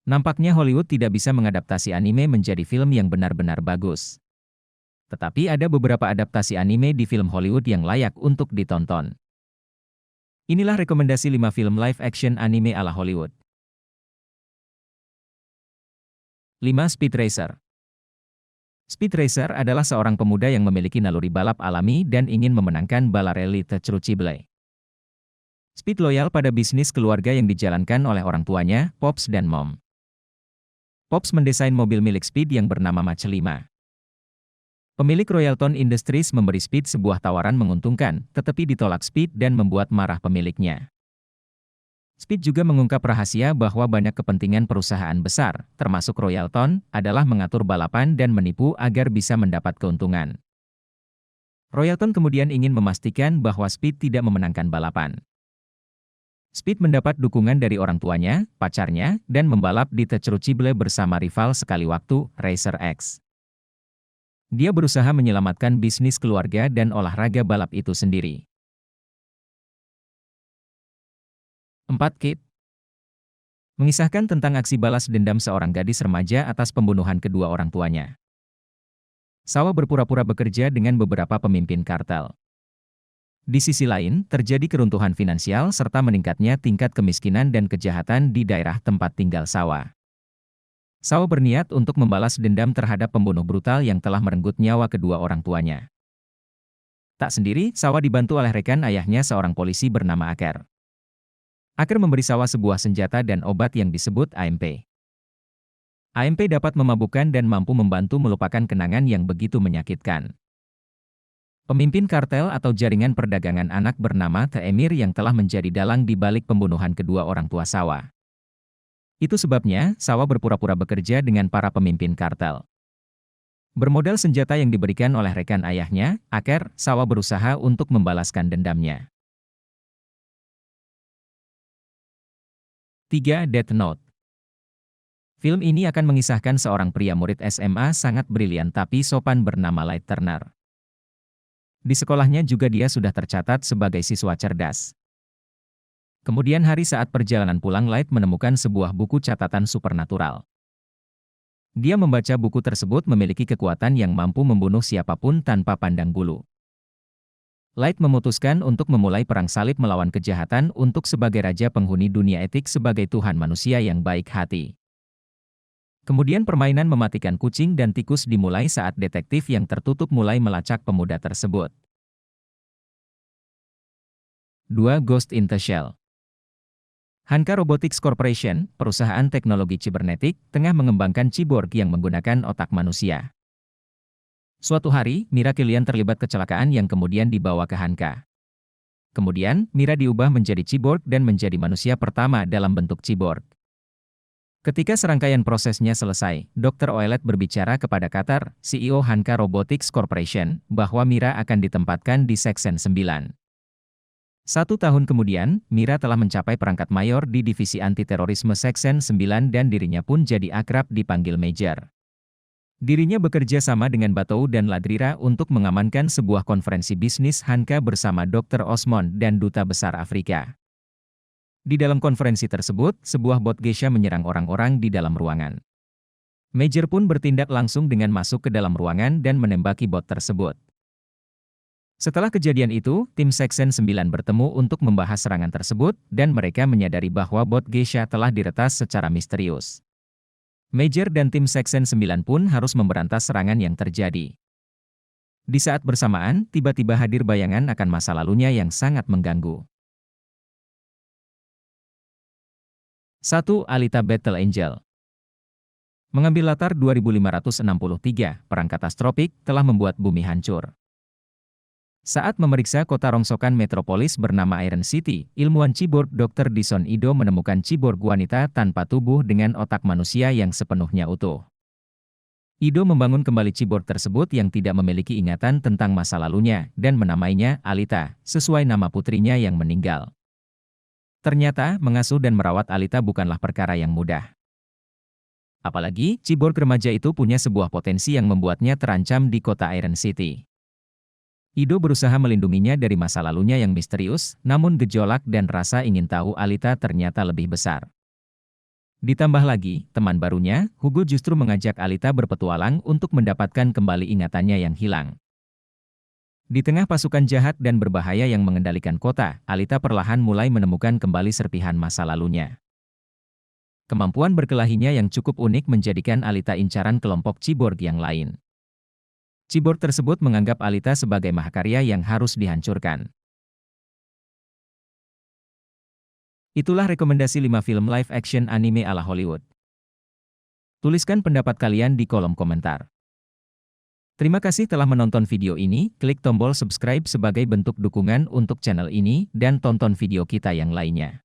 Nampaknya Hollywood tidak bisa mengadaptasi anime menjadi film yang benar-benar bagus. Tetapi ada beberapa adaptasi anime di film Hollywood yang layak untuk ditonton. Inilah rekomendasi 5 film live action anime ala Hollywood. 5. Speed Racer. Speed Racer adalah seorang pemuda yang memiliki naluri balap alami dan ingin memenangkan balap rally Crucible. Speed loyal pada bisnis keluarga yang dijalankan oleh orang tuanya, Pops dan Mom. Pops mendesain mobil milik Speed yang bernama Mach 5. Pemilik Royalton Industries memberi Speed sebuah tawaran menguntungkan, tetapi ditolak Speed dan membuat marah pemiliknya. Speed juga mengungkap rahasia bahwa banyak kepentingan perusahaan besar, termasuk Royalton, adalah mengatur balapan dan menipu agar bisa mendapat keuntungan. Royalton kemudian ingin memastikan bahwa Speed tidak memenangkan balapan. Speed mendapat dukungan dari orang tuanya, pacarnya, dan membalap di Crucible bersama rival sekali waktu, Racer X. Dia berusaha menyelamatkan bisnis keluarga dan olahraga balap itu sendiri. 4. Kid. Mengisahkan tentang aksi balas dendam seorang gadis remaja atas pembunuhan kedua orang tuanya. Sawa berpura-pura bekerja dengan beberapa pemimpin kartel. Di sisi lain, terjadi keruntuhan finansial serta meningkatnya tingkat kemiskinan dan kejahatan di daerah tempat tinggal Sawa. Sawa berniat untuk membalas dendam terhadap pembunuh brutal yang telah merenggut nyawa kedua orang tuanya. Tak sendiri, Sawa dibantu oleh rekan ayahnya seorang polisi bernama Aker. Aker memberi Sawa sebuah senjata dan obat yang disebut AMP. AMP dapat memabukkan dan mampu membantu melupakan kenangan yang begitu menyakitkan. Pemimpin kartel atau jaringan perdagangan anak bernama The Emir yang telah menjadi dalang di balik pembunuhan kedua orang tua Sawa. Itu sebabnya, Sawa berpura-pura bekerja dengan para pemimpin kartel. Bermodal senjata yang diberikan oleh rekan ayahnya, Aker, Sawa berusaha untuk membalaskan dendamnya. 3. Death Note. Film ini akan mengisahkan seorang pria murid SMA sangat brilian tapi sopan bernama Light Turner. Di sekolahnya juga dia sudah tercatat sebagai siswa cerdas. Kemudian hari saat perjalanan pulang, Light menemukan sebuah buku catatan supernatural. Dia membaca buku tersebut memiliki kekuatan yang mampu membunuh siapapun tanpa pandang bulu. Light memutuskan untuk memulai perang salib melawan kejahatan untuk sebagai raja penghuni dunia etik sebagai Tuhan manusia yang baik hati. Kemudian permainan mematikan kucing dan tikus dimulai saat detektif yang tertutup mulai melacak pemuda tersebut. 2. Ghost in the Shell. Hanka Robotics Corporation, perusahaan teknologi sibernetik, tengah mengembangkan cyborg yang menggunakan otak manusia. Suatu hari, Mira Killian terlibat kecelakaan yang kemudian dibawa ke Hanka. Kemudian, Mira diubah menjadi cyborg dan menjadi manusia pertama dalam bentuk cyborg. Ketika serangkaian prosesnya selesai, Dr. Oelet berbicara kepada Qatar, CEO Hanka Robotics Corporation, bahwa Mira akan ditempatkan di Section 9. 1 tahun kemudian, Mira telah mencapai perangkat mayor di Divisi Anti-Terorisme Section 9 dan dirinya pun jadi akrab dipanggil Major. Dirinya bekerja sama dengan Batou dan Ladrira untuk mengamankan sebuah konferensi bisnis Hanka bersama Dr. Osmond dan Duta Besar Afrika. Di dalam konferensi tersebut, sebuah bot geisha menyerang orang-orang di dalam ruangan. Major pun bertindak langsung dengan masuk ke dalam ruangan dan menembaki bot tersebut. Setelah kejadian itu, tim Section 9 bertemu untuk membahas serangan tersebut, dan mereka menyadari bahwa bot geisha telah diretas secara misterius. Major dan tim Section 9 pun harus memberantas serangan yang terjadi. Di saat bersamaan, tiba-tiba hadir bayangan akan masa lalunya yang sangat mengganggu. 1. Alita Battle Angel. Mengambil latar 2563, perang katastrofik telah membuat bumi hancur. Saat memeriksa kota rongsokan metropolis bernama Iron City, ilmuwan cyborg Dr. Dison Ido menemukan cyborg wanita tanpa tubuh dengan otak manusia yang sepenuhnya utuh. Ido membangun kembali cyborg tersebut yang tidak memiliki ingatan tentang masa lalunya, dan menamainya Alita, sesuai nama putrinya yang meninggal. Ternyata, mengasuh dan merawat Alita bukanlah perkara yang mudah. Apalagi, cyborg remaja itu punya sebuah potensi yang membuatnya terancam di kota Iron City. Ido berusaha melindunginya dari masa lalunya yang misterius, namun gejolak dan rasa ingin tahu Alita ternyata lebih besar. Ditambah lagi, teman barunya, Hugo justru mengajak Alita berpetualang untuk mendapatkan kembali ingatannya yang hilang. Di tengah pasukan jahat dan berbahaya yang mengendalikan kota, Alita perlahan mulai menemukan kembali serpihan masa lalunya. Kemampuan berkelahinya yang cukup unik menjadikan Alita incaran kelompok Cyborg yang lain. Cyborg tersebut menganggap Alita sebagai mahakarya yang harus dihancurkan. Itulah rekomendasi 5 film live action anime ala Hollywood. Tuliskan pendapat kalian di kolom komentar. Terima kasih telah menonton video ini, klik tombol subscribe sebagai bentuk dukungan untuk channel ini, dan tonton video kita yang lainnya.